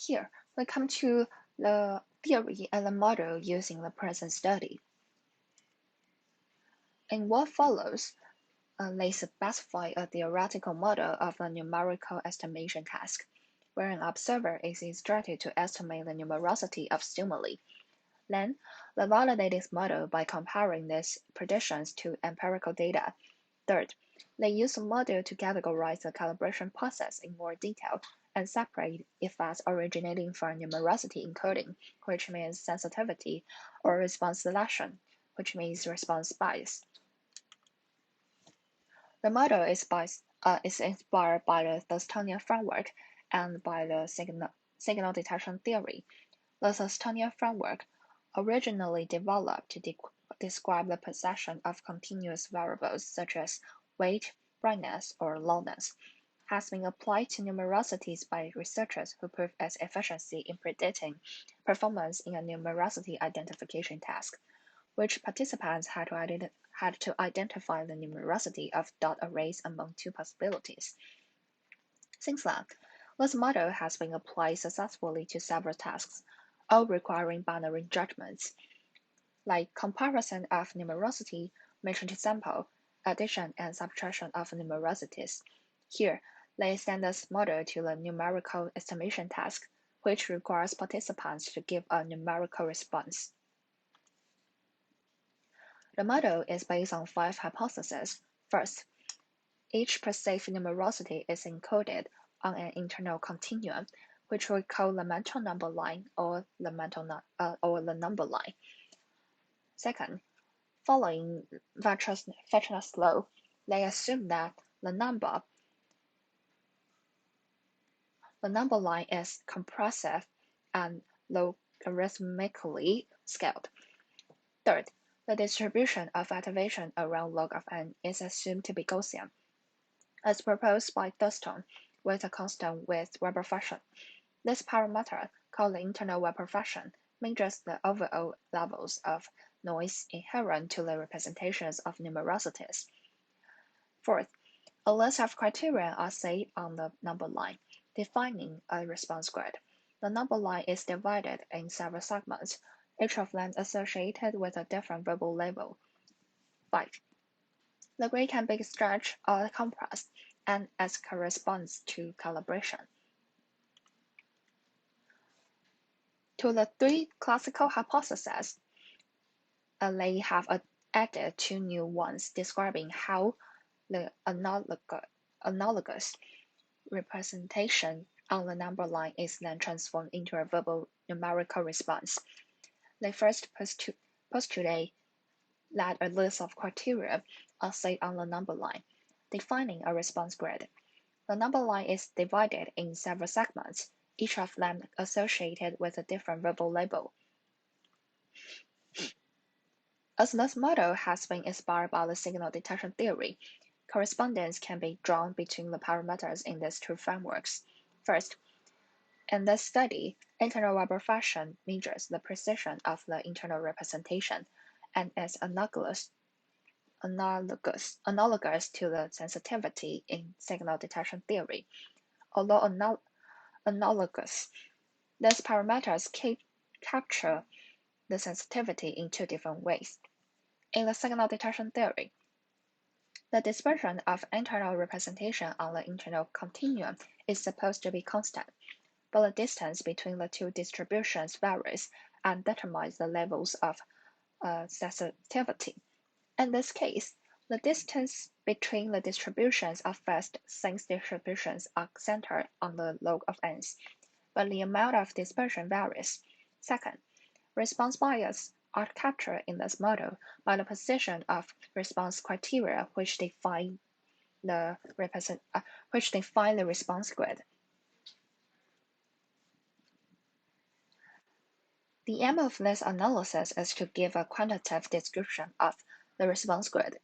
Here, we come to the theory and the model used in the present study. In what follows, they specify a theoretical model of a numerical estimation task, where an observer is instructed to estimate the numerosity of stimuli. Then, they validate this model by comparing these predictions to empirical data. Third, they use the model to categorize the calibration process in more detail and separate effects originating from numerosity encoding, which means sensitivity, or response selection, which means response bias. The model is inspired by the Thurstonian framework and by the signal detection theory. The Thurstonian framework, originally developed to describe the possession of continuous variables such as weight, brightness, or loudness, has been applied to numerosities by researchers who proved its efficiency in predicting performance in a numerosity identification task, which participants had to identify the numerosity of dot arrays among two possibilities. Since then, this model has been applied successfully to several tasks, all requiring binary judgments, like comparison of numerosity, matrix sample, addition and subtraction of numerosities. Here, they extend this model to the numerical estimation task, which requires participants to give a numerical response. The model is based on 5 hypotheses. First, each perceived numerosity is encoded on an internal continuum, which we call the mental number line or the number line. Second, following Vetra's law, they assume that the number line is compressive and logarithmically scaled. Third, the distribution of activation around log of n is assumed to be Gaussian, as proposed by Thurston, with a constant with Weber function. This parameter, called the internal Weber function, measures the overall levels of noise inherent to the representations of numerosities. Fourth, a list of criteria are set on the number line, defining a response grid. The number line is divided in several segments, each of them associated with a different verbal label. 5. The grid can be stretched or compressed, and as corresponds to calibration. To the 3 classical hypotheses, they have added 2 new ones describing how the analogous representation on the number line is then transformed into a verbal numerical response. They first postulate that a list of criteria are set on the number line, defining a response grid. The number line is divided in several segments, each of them associated with a different verbal label. As this model has been inspired by the signal detection theory, correspondence can be drawn between the parameters in these 2 frameworks. First, in this study, internal Weber function measures the precision of the internal representation and is analogous to the sensitivity in signal detection theory. Although analogous, these parameters capture the sensitivity in 2 different ways. In the signal detection theory, the dispersion of internal representation on the internal continuum is supposed to be constant, but the distance between the 2 distributions varies and determines the levels of sensitivity. In this case, the distance between the distributions are fast since distributions are centered on the log of n's, but the amount of dispersion varies. Second, response bias are captured in this model by the position of response criteria which define the response grid. The aim of this analysis is to give a quantitative description of the response grid,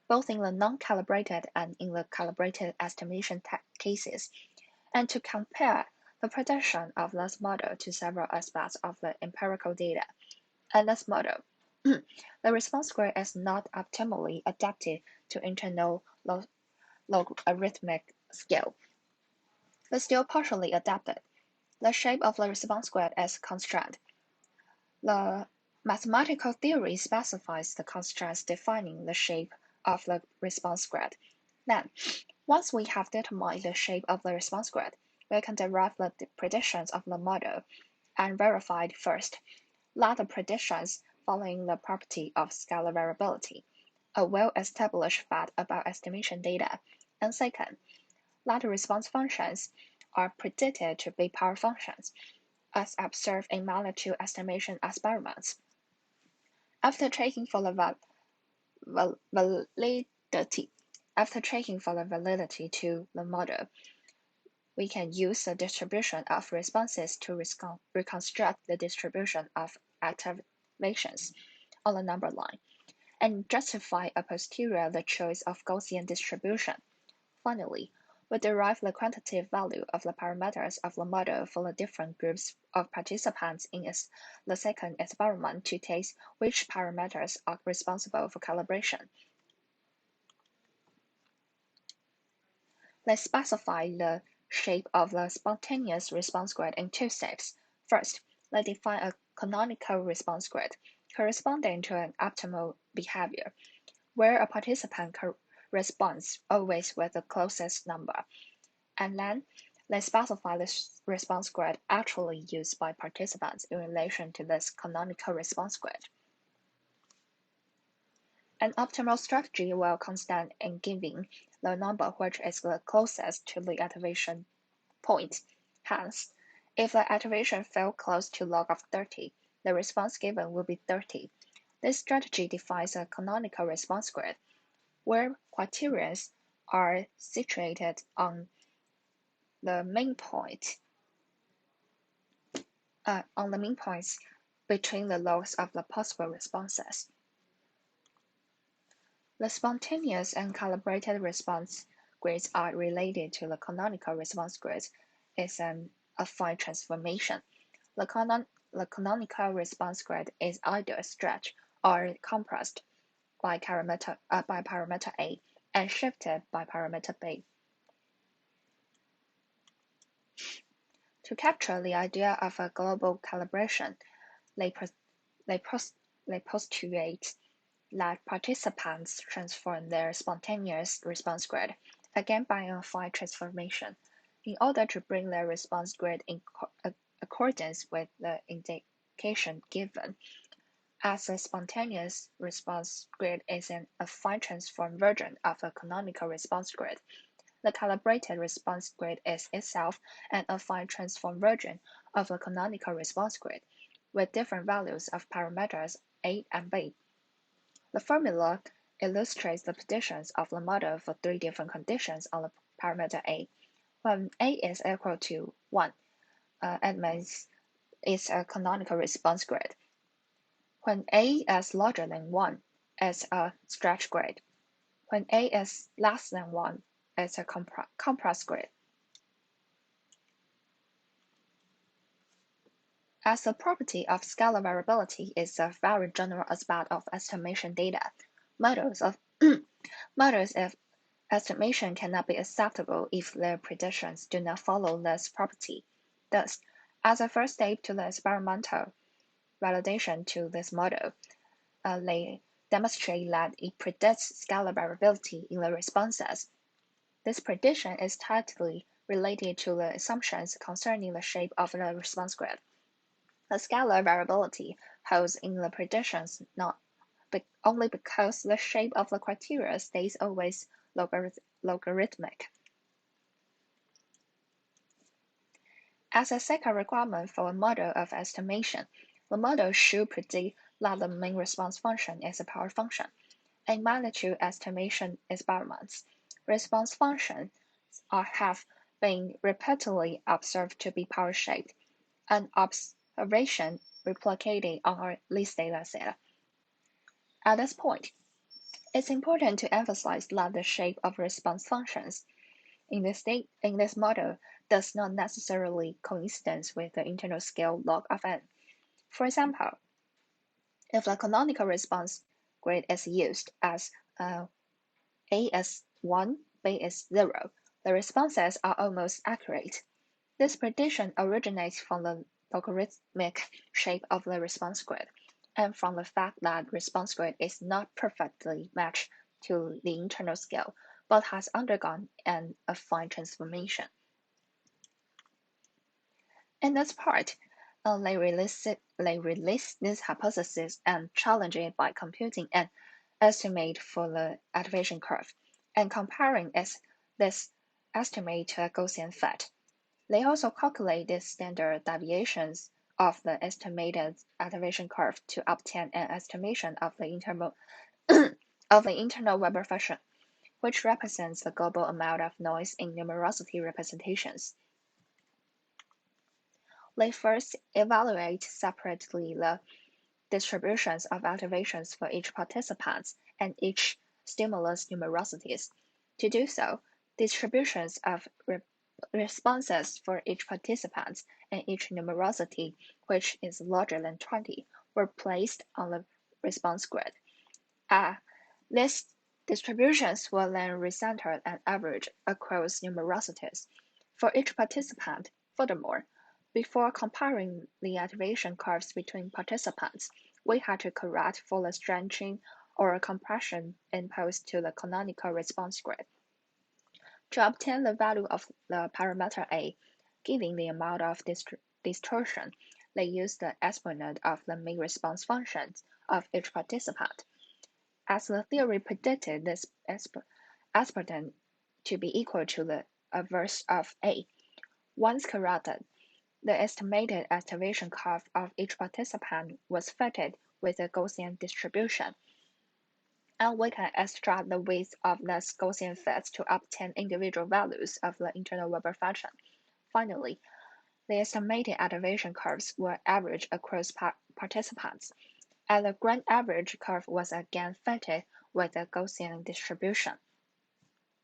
both in the non-calibrated and in the calibrated estimation cases, and to compare the prediction of this model to several aspects of the empirical data. In this model, the response grid is not optimally adapted to internal logarithmic scale, but still partially adapted. The shape of the response grid is constraint. The mathematical theory specifies the constraints defining the shape of the response grid. Then, once we have determined the shape of the response grid, we can derive the predictions of the model and verify first that the predictions following the property of scalar variability, a well-established fact about estimation data, and second, that the response functions are predicted to be power functions, as observed in magnitude estimation experiments. After checking for the validity to the model, we can use the distribution of responses to reconstruct the distribution of activations on the number line, and justify a posterior the choice of Gaussian distribution. Finally, we derive the quantitative value of the parameters of the model for the different groups of participants in the second experiment to test which parameters are responsible for calibration. Let's specify the shape of the spontaneous response grid in two steps. First, let's define a canonical response grid corresponding to an optimal behavior, where a participant responds always with the closest number. And then, let's specify the response grid actually used by participants in relation to this canonical response grid. An optimal strategy will consist in giving the number which is the closest to the activation point. Hence, if the activation fell close to log of 30, the response given will be 30. This strategy defines a canonical response grid, where criterions are situated on the main points between the logs of the possible responses. The spontaneous and calibrated response grids are related to the canonical response grids is an affine transformation. The canonical response grid is either stretched or compressed by parameter A and shifted by parameter B. To capture the idea of a global calibration, they postulate that participants transform their spontaneous response grid, again by an affine transformation, in order to bring their response grid in accordance with the indication given. As a spontaneous response grid is an affine transform version of a canonical response grid, the calibrated response grid is itself an affine transform version of a canonical response grid, with different values of parameters A and B. The formula illustrates the predictions of the model for three different conditions on the parameter A. When A is equal to 1, it means it's a canonical response grid. When A is larger than 1, it's a stretch grid. When A is less than 1, it's a compressed grid. As the property of scalar variability is a very general aspect of estimation data, models of estimation cannot be acceptable if their predictions do not follow this property. Thus, as a first step to the experimental validation to this model, they demonstrate that it predicts scalar variability in the responses. This prediction is tightly related to the assumptions concerning the shape of the response grid. The scalar variability holds in the predictions not only because the shape of the criteria stays always logarithmic. As a second requirement for a model of estimation, the model should predict that the main response function is a power function. In magnitude estimation experiments, response functions have been repeatedly observed to be power-shaped, an observation replicated on our list data set. At this point, it's important to emphasize that the shape of response functions in this model does not necessarily coincide with the internal scale log of n. For example, if the canonical response grid is used as A is 1, B is 0, the responses are almost accurate. This prediction originates from the logarithmic shape of the response grid, and from the fact that response grid is not perfectly matched to the internal scale, but has undergone an affine transformation. In this part, they release this hypothesis and challenge it by computing an estimate for the activation curve and comparing this estimate to a Gaussian fit. They also calculate the standard deviations of the estimated activation curve to obtain an estimation of the internal Weber function, which represents the global amount of noise in numerosity representations. They first evaluate separately the distributions of activations for each participant and each stimulus numerosities. To do so, distributions of responses for each participant and each numerosity, which is larger than 20, were placed on the response grid. These distributions were then recentered and averaged across numerosities for each participant. Furthermore, before comparing the activation curves between participants, we had to correct for the stretching or compression imposed to the canonical response grid. To obtain the value of the parameter A, given the amount of distortion, they used the exponent of the mean response functions of each participant. As the theory predicted this exponent to be equal to the inverse of A, once corrected, the estimated activation curve of each participant was fitted with a Gaussian distribution, and we can extract the width of these Gaussian fits to obtain individual values of the internal Weber function. Finally, the estimated activation curves were averaged across participants, and the grand average curve was again fitted with a Gaussian distribution.